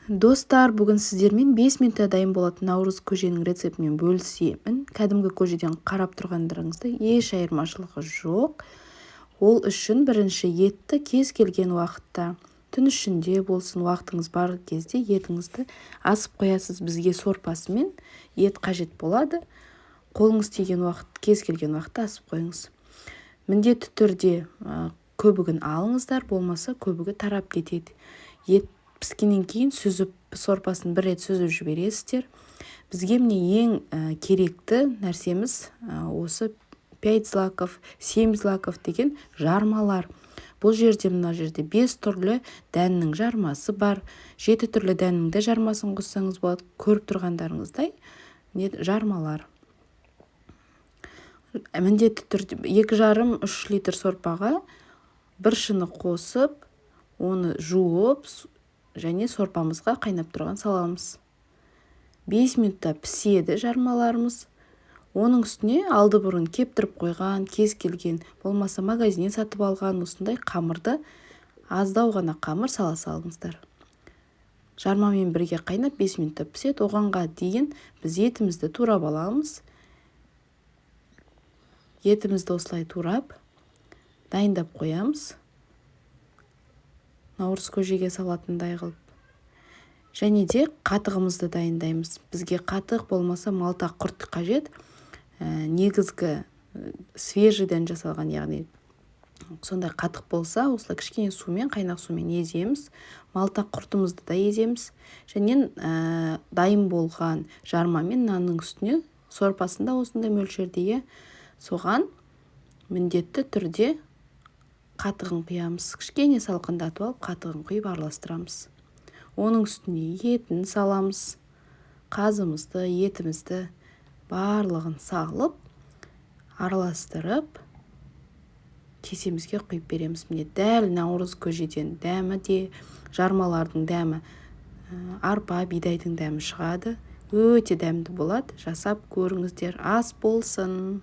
Достар, бүгін сіздермен 5 минутта дайын болатын наурыз көженің рецептімен бөлісемін. Кәдімгі көжеден қарап тұрғандарыңызда еш айырмашылығы жоқ. Ол үшін бірінші етті кез келген уақытта, түн ішінде болсын, уақытыңыз бар кезде етіңізді асып қоясыз. Бізге сорпасымен ет қажет болады. Қолыңыз тиген уақыт, кез келген уақытта асып қойыңыз. Міндетті түрде көбігін алыңыздар, болмаса көбігі тарап кетеді. Ет піскеннен кейін сорпасын бір рет сүзіп жібересіздер. Бізге міне ең керекті нәрсеміз осы 5 злаков, 7 злаков деген жармалар. Бұл жерде, мына жерде 5 түрлі дәннің жармасы бар. 7 түрлі дәннің де жармасын қоссаңыз болады. Көріп тұрғандарыңыздай жармалар. Міндетті түрде 2,5-3 литр сорпаға бір шыны қосып, оны жуып және сорпамызға қайнап тұрған саламыз. 5 минутта піседі жармаларымыз. Оның үстіне алды бұрын кептіріп қойған, кез келген, болмаса магазиннен сатып алған осындай қамырды, аздау ғана қамыр сала салыңыздар. Жармамен бірге қайнап 5 минутта піседі. Оғанға дейін біз етімізді турап аламыз. Етімізді осылай турап дайындап қоямыз. Наурыз көжеге салатындай қылып. Және де қатығымызды дайындаймыз. Бізге қатық болмаса малта құрт қажет. Негізгі свежийден жасалған, яғни сондай қатық болса, осылай кішкене сумен, қайнақ сумен еземіз. Малта құртымызды да еземіз. Және дайын болған жармамен нанның үстіне сорпасында осындай мөлшерде соған міндетті түрде қатығын құямыз. Кішкене салқындатып алып, қатығын құйып араластырамыз. Оның үстіне етін саламыз. Қазымызды, етімізді барлығын салып, араластырып, кесемізге құйып береміз. Міне дәл наурыз көжеден дәмі де, жармалардың дәмі, арпа, бидайдың дәмі шығады. Өте дәмді болады. Жасап көріңіздер. Ас болсын.